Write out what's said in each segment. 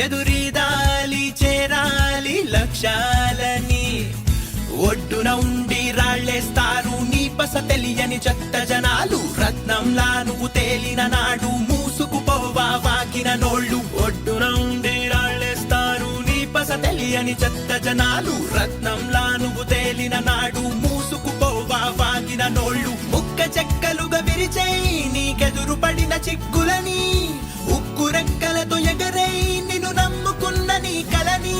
ఎదురీదాలి చేరాలి లక్ష్యాలని ఒడ్డున ఉండి రాళ్ళేస్తారు నీ పస తెలియని చెత్త జనాలు రత్నంలా నువ్వు తేలిన నాడు మూసుకుపోవా వాకిన నోళ్ళు ఒడ్డున ఉండి రాళ్ళేస్తారు నీ పస తెలియని చెత్త జనాలు రత్నంలా నువ్వు తేలిన నాడు మూసుకుపోవా వాకిన నోళ్ళు ముక్క చెక్కలుగా విరిచేయి నీకెదురు పడిన చిక్కులని ఉక్కు రెక్కలతో ఎగరై నిన్ను నమ్ముకున్న నీ కలని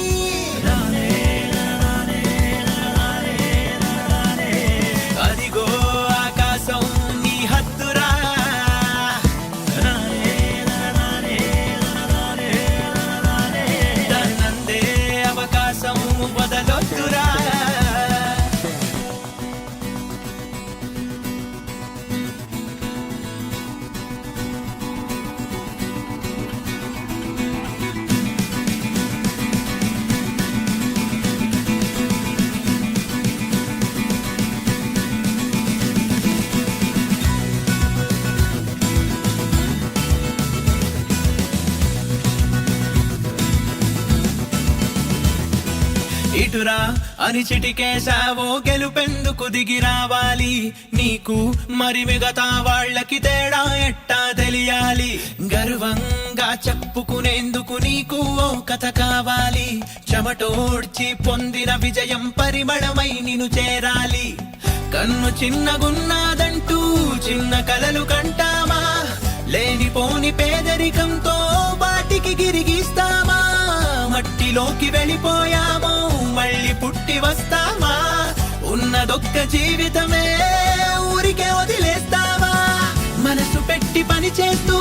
అదిగో ఆకాశం నీ హద్దురా దాన్నందే అవకాశం వదలొద్దురా ఇటురా అని చిటికేశావో గెలుపెందుకు దిగి రావాలి నీకు మరి మిగతా వాళ్ళకి తేడా ఎట్టా తెలియాలి గర్వంగా చెప్పుకునేందుకు నీకు ఓ కథ కావాలి చెమటోడ్చి పొందిన విజయం పరిమళమై నిన్ను చేరాలి కన్ను చిన్నగున్నాదంటూ చిన్న కలలు కంటామా లేనిపోని పేదరికంతో వాటికి గిరిగిస్తామా మట్టిలోకి వెళ్ళిపోయామో మళ్ళీ పుట్టి వస్తామా ఉన్నదొక్క జీవితమే ఊరికే వదిలేస్తావా మనసు పెట్టి పని చేస్తూ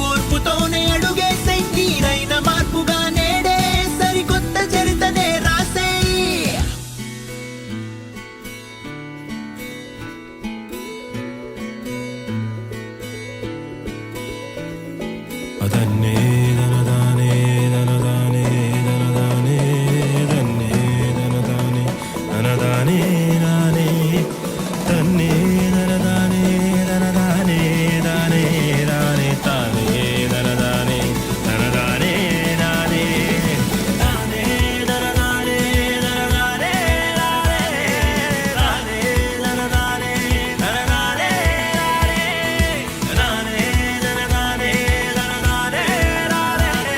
ఓర్పుతోనే అడుగేసే నీరైన మార్పుగా నేడే సరికొత్త చరితనే రాసేయి అదన్నే దనదానే దనదానే దనదానే దన్నే దనదానే దనదానే నానే తన్నే దనదానే దనదానే దానే దానే తానే దనదానే దనదానే నానే తానే దనదానే దనదానే దానే దనదానే దనదానే నానే దనదానే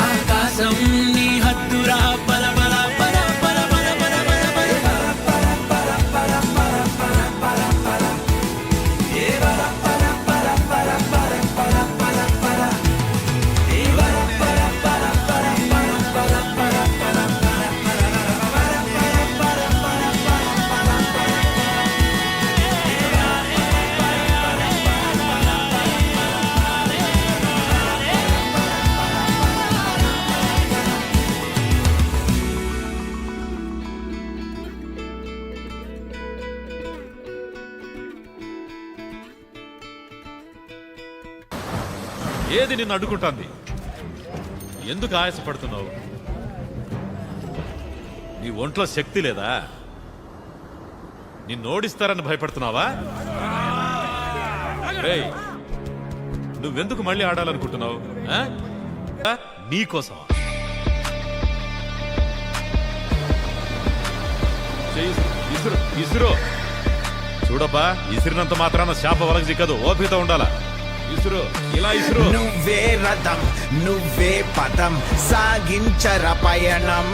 ఆకాశం నీ హద్దురా పల పల పల పల పల పల పల పల ఏది నిన్ను అడ్డుకుంటాంది ఎందుకు ఆయాసపడుతున్నావు నీ ఒంట్లో శక్తి లేదా నిన్ను ఓడిస్తారని భయపడుతున్నావా రేయ్, నువ్వెందుకు మళ్ళీ ఆడాలనుకుంటున్నావు నీకోసమా ఇసురు ఇసురు చూడబ్బా ఇసిరినంత మాత్రాన శాప వలకు చిక్కదు ఓపికతో ఉండాలా ఇసురు ఇలా ఇసురు నువ్వే రథం నువ్వే పదం సాగించర పయనం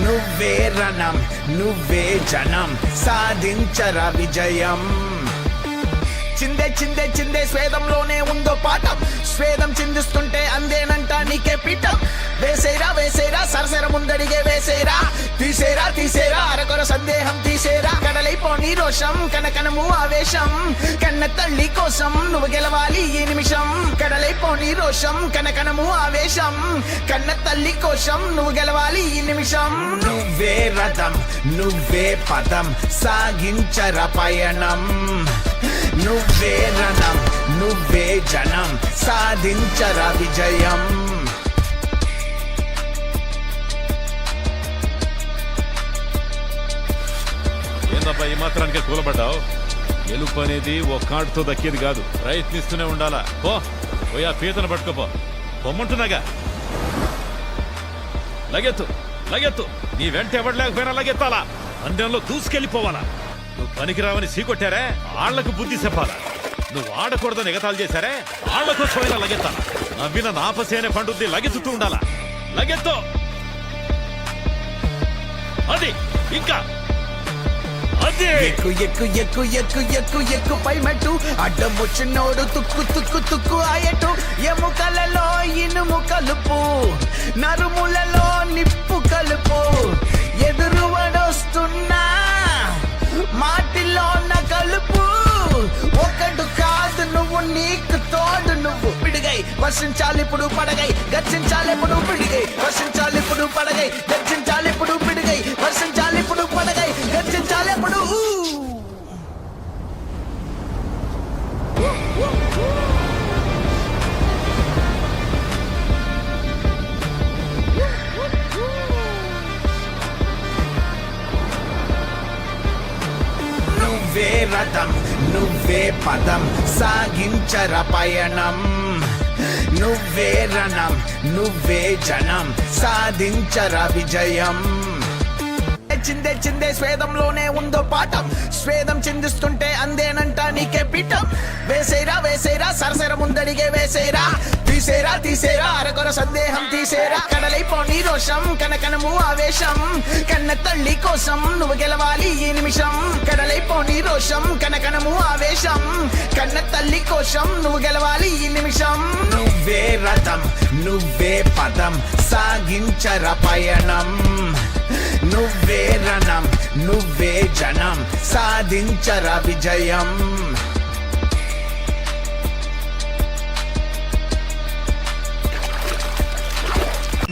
నువ్వే రణం నువ్వే జనం సాధించర విజయం చిందే చిందే చిందే స్వేదంలోనే ఉందో పాఠం స్వేదం చిందిస్తుంటే అందేనంట నీకే పీఠం వేసేరా వేసేరా సరసర ముందడిగే వేసేరా తీసేరా తీసేరా అరకొర సందేహం తీసేరా కడలైపోని రోషం కనకనము ఆవేశం కన్న తల్లి కోసం నువ్వు గెలవాలి ఈ నిమిషం కడలైపోని రోషం కనకనము ఆవేశం కన్న తల్లి కోసం నువ్వు గెలవాలి ఈ నిమిషం నువ్వే రథం నువ్వే పదం సాగించర పయనం నువ్వే రణం నువ్వే జనం సాధించర విజయం ఏందబ్బా ఈ మాత్రానికే కూలబడ్డావు గెలుపు అనేది ఓ కాటుతో దక్కేది కాదు ప్రయత్నిస్తూనే ఉండాలా పోయి ఆ పీతను పట్టుకోపో పొమ్మంటున్నాగా లగెత్తు లగెత్తు. నీ వెంట ఎవడు లేకపోయినా లగెత్తాలా. అందెంలో దూసుకెళ్ళిపోవాలా. నువ్వు పనికిరావని సీకొట్టారే ఆళ్లకు బుద్ధి చెప్పాలా. నువ్వు ఆడకూడదని ఎగతాలు చేశారే ఆళ్లకు సోయినా లగెత్తాలా. నవ్విన నాపసేనే పండుద్ది లగెత్తుతూ ఉండాలా. లగెత్తు. అది ఇంకా అది ఎక్కు ఎక్కు ఎక్కు ఎక్కు ఎక్కు ఎక్కు పై మెట్టు అడ్డం వచ్చినోడు తుక్కు తుక్కు తుక్కు ఆయటు. ఎముకలలో ఇనుము కలుపు, నరుములలో నిప్పు కలుపు. ఎదురు వడొస్తున్నా మాటిలోన కలుపు. ఒకడు కాదు నువ్వు, నీకు తోడు నువ్వు. పిడిగై వర్షించాలి ఇప్పుడు పడగై, గర్జించాలి ఇప్పుడు పిడిగై. వర్షించాలి ఇప్పుడు పడగై, గర్జించాలి ఇప్పుడు పిడిగై. వర్షించాలి ఇప్పుడు పడగై, గర్జించాలి ఇప్పుడు. నువ్వే రథం, నువ్వే పదం, సాగించర పయనం. నువ్వే రణం, నువ్వే జనం, సాధించర విజయం. చిందే చిందే స్వేదంలోనే ఉందో పాఠం. స్వేదం చిందిస్తుంటే అందేనంట నీకే పీఠం. వేసేరా వేసేరా సరసర ముందడిగే వేసేరా. తీసేరా తీసేరా అరకొర సందేహం తీసేరా. కడలైపోని రోషం కనకనము ఆవేశం. కన్న తల్లి కోసం నువ్వు గెలవాలి ఈ నిమిషం. కడలైపోని రోషం కనకనము ఆవేశం. కన్న తల్లి కోసం నువ్వు గెలవాలి ఈ నిమిషం. నువ్వే రథం, నువ్వే పదం, సాగించర పయనం. నువ్వే రణం, నువ్వే జనం, సాధించర విజయం.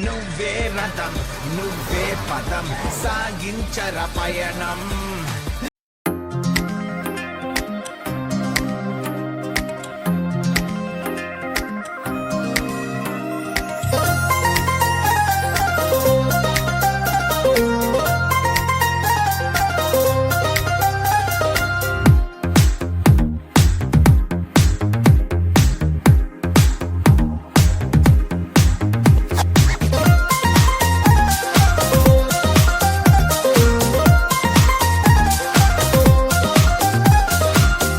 నువ్వే రథం, నువ్వే పదం, సాగించర పయనం.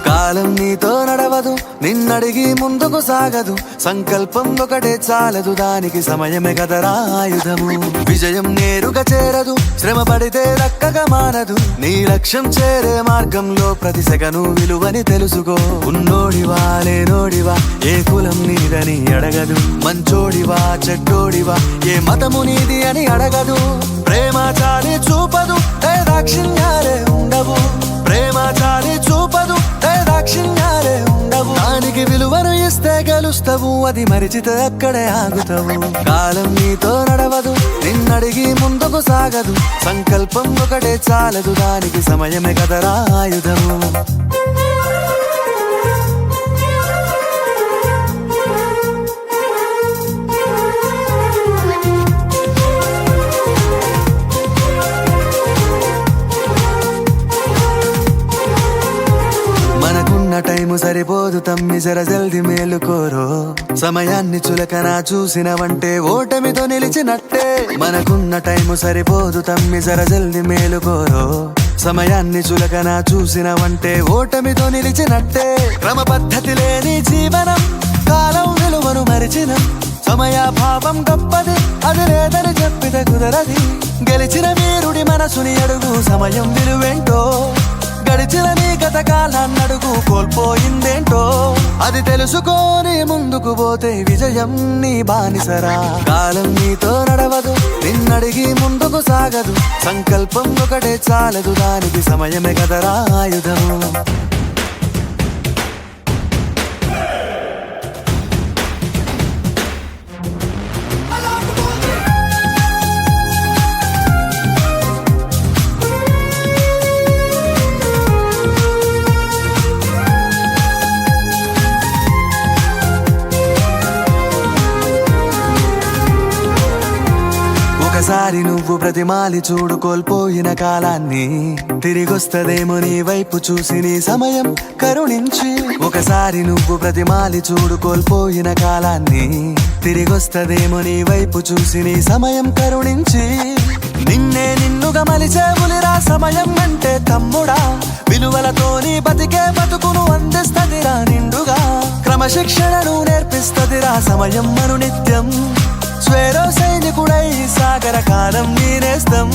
కాలం నీతో నడవదు, నిన్నడిగి ముందుకు సాగదు. సంకల్పం ఒకటే చాలదు, దానికి సమయమే కదరా ఆయుధము. విజయం నేరుగా చేరదు, శ్రమ పడితే దక్కగా మారదు. నీ లక్ష్యం చేరే మార్గంలో ప్రతి సెకను విలువని తెలుసుకో. ఉన్నోడివా లేనోడివా ఏ కులం నీదని అడగదు. మంచోడివా చెడ్డోడివా ఏ మతము నీది అని అడగదు. ప్రేమ చాలి చూపదు, దాక్షిణ్యాలే ఉండవు. ప్రేమ చాలి చూపదు, దాక్షిణ్యాలే ఉండవు. దానికి విలువను ఇస్తే గెలుస్తావు, అది మరిచితే అక్కడే ఆగుతావు. కాలం నీతో నడవదు, నిన్నడిగి ముందుకు సాగదు. సంకల్పం ఒకటే చాలదు, దానికి సమయమే కదరా ఆయుధము. టైము సరిపోదు తమ్మి, జర జల్ది మేలుకోరో. సమయాన్ని చులకన చూసినవంటే ఓటమితో నిలిచినట్టే. మనకున్న టైము సరిపోదు తమ్మి, జర జల్ది మేలుకోరో. సమయాన్ని చులకన చూసినవంటే ఓటమితో నిలిచినట్టే. క్రమ పద్ధతి లేని జీవనం, కాలం విలువను మరిచినం. సమయాభావం గొప్పది, అది లేదని చెప్పితే కుదరది. గెలిచిన వీరుడి మనసుని అడుగు, సమయం విలువేంటో. గడిచిన నీ గత కాలాన్నడుగు, కోల్పోయిందేంటో. అది తెలుసుకొని ముందుకు పోతే విజయం నీ బానిసరా. కాలం నీతో నడవదు, నిన్నడిగి ముందుకు సాగదు. సంకల్పం ఒకటే చాలదు, దానికి సమయమే కదరా ఆయుధము. ఒకసారి నువ్వు ప్రతిమాలి చూడు కోల్పోయిన కాలాన్ని, తిరిగొస్తదేమో నీ వైపు చూసి నీ సమయం కరుణించి. ఒకసారి నువ్వు ప్రతిమాలి చూడు కోల్పోయిన కాలాన్ని, తిరిగొస్తదేమో నీ వైపు చూసి నీ సమయం కరుణించి. నిన్నే నిన్నుగా మలిచేవులిరా సమయం అంటే తమ్ముడా, విలువలతోని బతికే బతుకును అందిస్తదిరా నిండుగా. క్రమశిక్షణను నేర్పిస్తదిరా సమయం మను నిత్యం. స్వేరో సైనికుడై సాగర కాలం నీనేస్తం,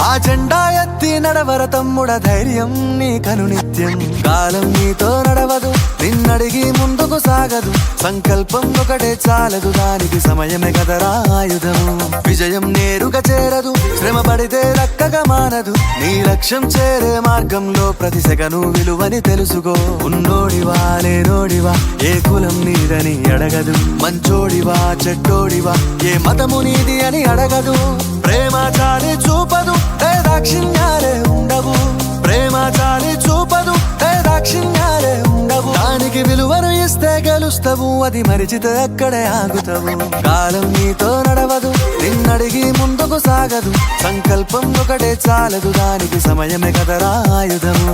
ఆ జెండా ఎత్తి నడవర తమ్ముడ ధైర్యం నీకను నిత్యం. కాలం నీతో నడవదు, నిన్నడిగి ముందుకు సాగదు, సంకల్పం ఒకటే చాలదు, దానికి సమయమే కదరా ఆయుధము. విజయం నేరుగా చేరదు, శ్రమ పడితే దక్కగా మానదు, నీ లక్ష్యం చేరే మార్గంలో ప్రతి సెకను విలువని తెలుసుకో. ఉన్నోడివా లేనోడివా ఏ కులం నీదని అడగదు, మంచోడివా చెడ్డోడివా ఏ మతము నీది అని అడగదు. ప్రేమ చాలి చూపదు దాక్షిణ్యాలే ఉండవు, ప్రేమ చాలి చూపదు దాక్షిణ్యాలే ఉండవు. దానికి విలువను ఇస్తే గెలుస్తావు, అది మరిచితే అక్కడే ఆగుతావు. కాలం నీతో నడవదు, నిన్నడిగి ముందుకు సాగదు, సంకల్పం ఒకటే చాలదు, దానికి సమయమే కదరా ఆయుధము.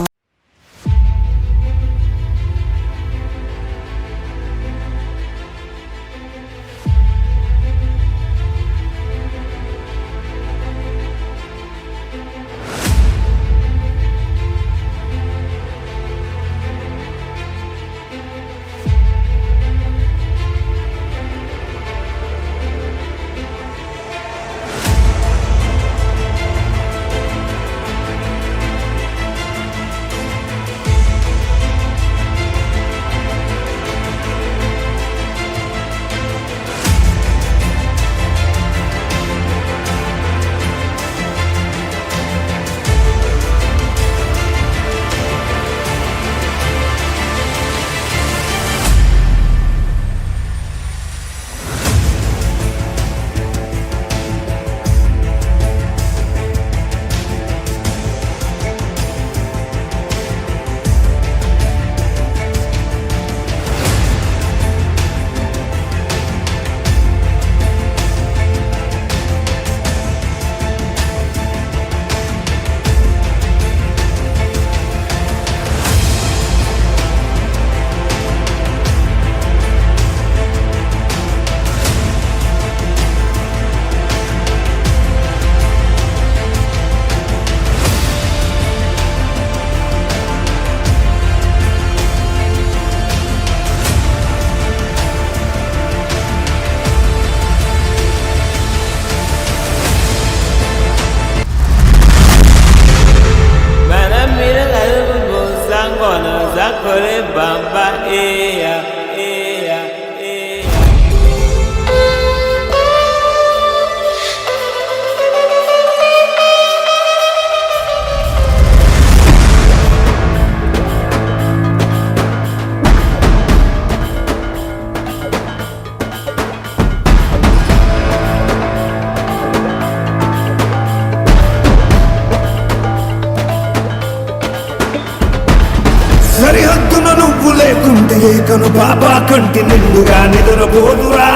సరిహద్దున నువ్వు లేకుంటే ఏకను బాబా కంటి నిండుగా నిద్రపోదురా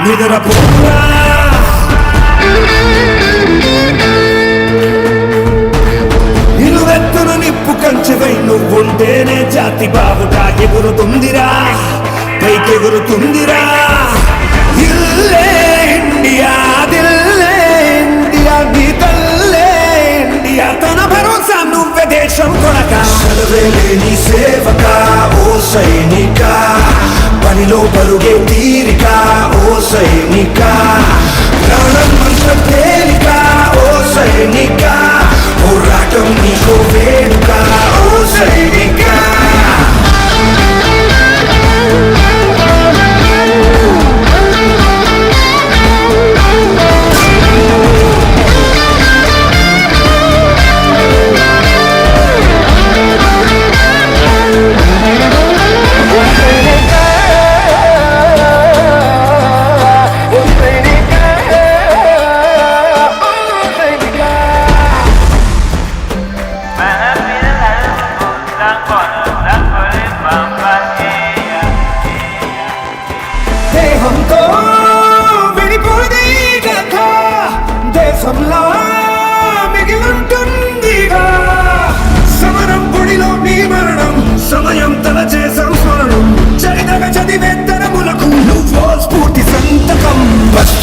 నిద్రపోదురా. నిలువెత్తును నిప్పు కంచెవై నువ్వుంటేనే జాతి బావుగా ఎగురుతుందిరా, పైకెగురుతుందిరా. ఇల్లే ఇండియా దిల్లే ఇండియా నీ తల్లే ఇండియా, తన భరోసా నువ్వే దేశం కొనక. చదవేలేని సేవక ఓ సైనిక, పనిలో పరుగే తీరిక ఓ సైనిక, ప్రాణం మంత్రం తేలిక ఓ సైనిక, పోరాటం నీకో వేడుక ఓ సైనిక.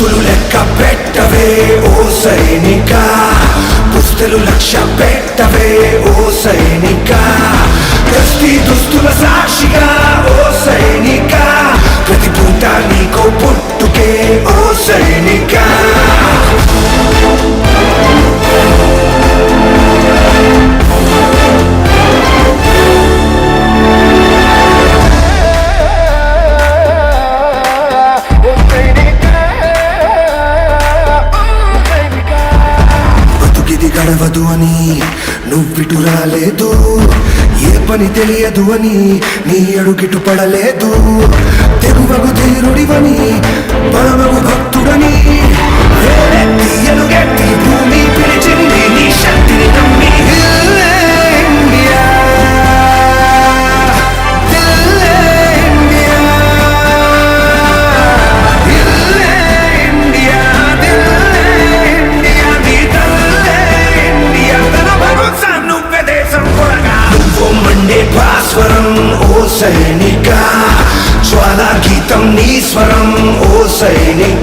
కత్తులు లెక్క పెట్టవే ఓ సైనిక, పుస్తలు లక్ష్య పెట్టవే ఓ సైనిక, దస్తి దుస్తుల సాక్షిగా ఓ సైనిక, ప్రతి పూట నీకో పుట్టుకే ఓ సైనిక. బతుకిది గడవదు అని నువ్విటు రాలేదు, ఏ పని తెలియదు అని నీ అడుగిటు పడలేదు, తెగువగు ధీరుడివని బలమగు భక్తుడని తీయలుగెట్టి భూమి పిలిచింది నీ శక్తిని నమ్మి. దిల్లే ఇండియా, దిల్లే ఇండియా, దిల్లే ఇండియా, దిల్లే ఇండియా, నీ తల్లే ఇండియా, తన భరోసా నువ్వే దేశం కొరగా. నువ్వు మండే భాస్వరం ఓ సైనిక, జ్వాలా గీతం నీ స్వరం ఓ సైనిక,